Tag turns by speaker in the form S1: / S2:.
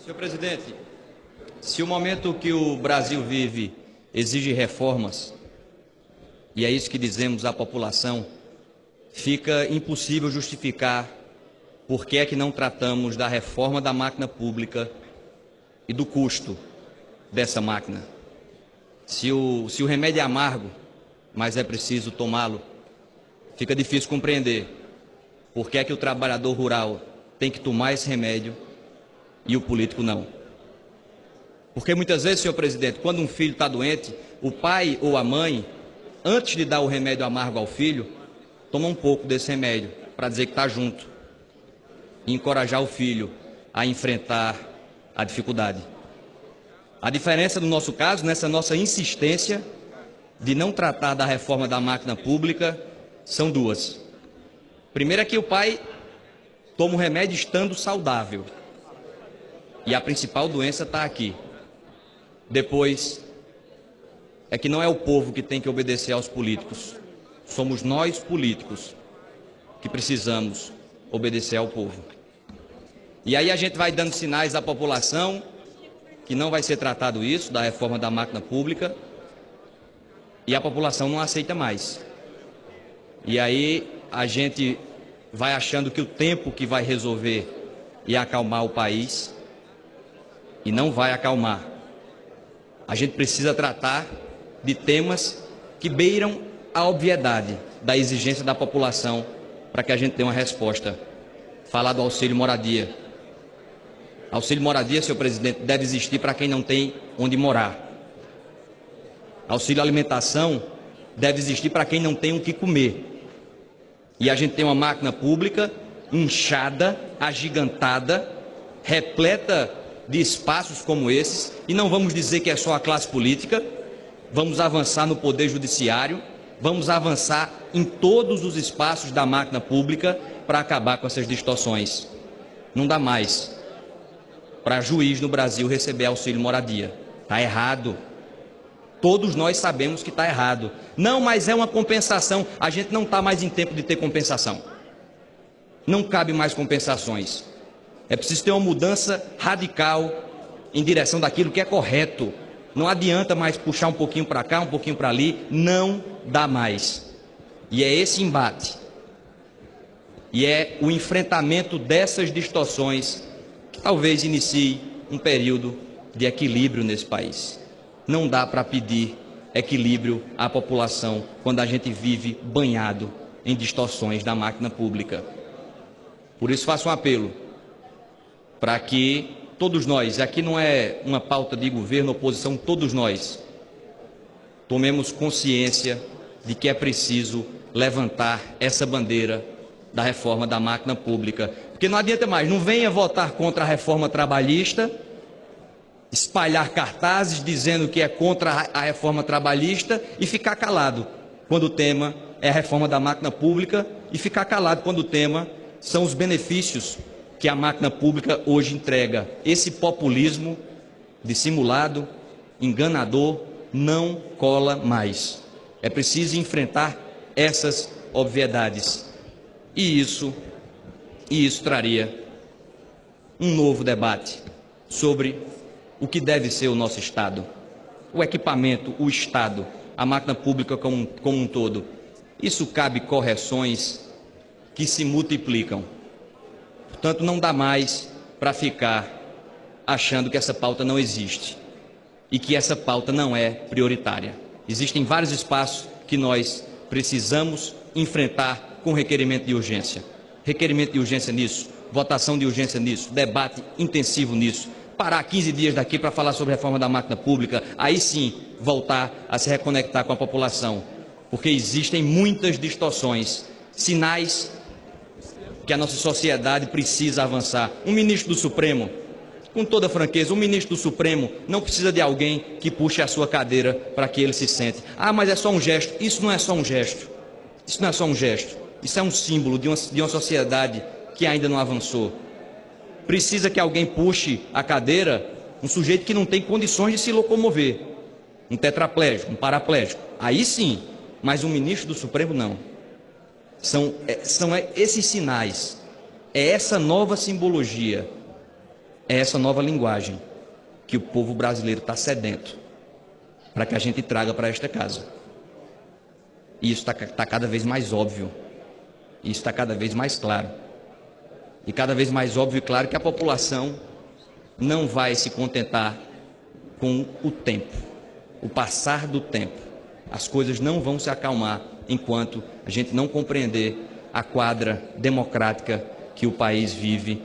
S1: Senhor presidente, se o momento que o Brasil vive exige reformas, e é isso que dizemos à população, fica impossível justificar por que é que não tratamos da reforma da máquina pública e do custo dessa máquina. Se o remédio é amargo, mas é preciso tomá-lo, fica difícil compreender por que é que o trabalhador rural tem que tomar esse remédio e o político não. Porque muitas vezes, senhor presidente, quando um filho está doente, o pai ou a mãe, antes de dar o remédio amargo ao filho, toma um pouco desse remédio para dizer que está junto e encorajar o filho a enfrentar a dificuldade. A diferença no nosso caso, nessa nossa insistência de não tratar da reforma da máquina pública, são duas. Primeiro é que o pai toma o remédio estando saudável. E a principal doença está aqui. Depois, é que não é o povo que tem que obedecer aos políticos. Somos nós, políticos, que precisamos obedecer ao povo. E aí a gente vai dando sinais à população que não vai ser tratado isso, da reforma da máquina pública, e a população não aceita mais. E aí a gente vai achando que o tempo que vai resolver e acalmar o país, e não vai acalmar. A gente precisa tratar de temas que beiram a obviedade da exigência da população para que a gente dê uma resposta. Falar do auxílio moradia. Auxílio moradia, senhor presidente, deve existir para quem não tem onde morar. Auxílio alimentação deve existir para quem não tem o que comer. E a gente tem uma máquina pública inchada, agigantada, repleta de espaços como esses, e não vamos dizer que é só a classe política, vamos avançar no poder judiciário, vamos avançar em todos os espaços da máquina pública para acabar com essas distorções. Não dá mais para juiz no Brasil receber auxílio moradia. Está errado. Todos nós sabemos que está errado. Não, mas é uma compensação. A gente não está mais em tempo de ter compensação. Não cabe mais compensações. É preciso ter uma mudança radical em direção daquilo que é correto. Não adianta mais puxar um pouquinho para cá, um pouquinho para ali. Não dá mais. E é esse embate. E é o enfrentamento dessas distorções que talvez inicie um período de equilíbrio nesse país. Não dá para pedir equilíbrio à população quando a gente vive banhado em distorções da máquina pública. Por isso faço um apelo para que todos nós, aqui não é uma pauta de governo, oposição, todos nós tomemos consciência de que é preciso levantar essa bandeira da reforma da máquina pública. Porque não adianta mais, não venha votar contra a reforma trabalhista, espalhar cartazes dizendo que é contra a reforma trabalhista e ficar calado quando o tema é a reforma da máquina pública e ficar calado quando o tema são os benefícios que a máquina pública hoje entrega. Esse populismo dissimulado, enganador, não cola mais. É preciso enfrentar essas obviedades. E isso traria um novo debate sobre o que deve ser o nosso Estado. O equipamento, o Estado, a máquina pública como um todo. Isso cabe correções que se multiplicam. Portanto, não dá mais para ficar achando que essa pauta não existe e que essa pauta não é prioritária. Existem vários espaços que nós precisamos enfrentar com requerimento de urgência. Requerimento de urgência nisso, votação de urgência nisso, debate intensivo nisso. Parar 15 dias daqui para falar sobre a reforma da máquina pública, aí sim voltar a se reconectar com a população. Porque existem muitas distorções, sinais que a nossa sociedade precisa avançar. Um ministro do Supremo, com toda franqueza, um ministro do Supremo não precisa de alguém que puxe a sua cadeira para que ele se sente. Ah, mas é só um gesto. Isso não é só um gesto. Isso não é só um gesto. Isso é um símbolo de uma sociedade que ainda não avançou. Precisa que alguém puxe a cadeira, um sujeito que não tem condições de se locomover. Um tetraplégico, um paraplégico. Aí sim, mas um ministro do Supremo não. São esses sinais, é essa nova simbologia É essa nova linguagem que o povo brasileiro está sedento para que a gente traga para esta casa. E isso está cada vez mais óbvio. Isso está cada vez mais claro. E cada vez mais óbvio e claro que a população não vai se contentar com o tempo, o passar do tempo. As coisas não vão se acalmar enquanto a gente não compreender a quadra democrática que o país vive.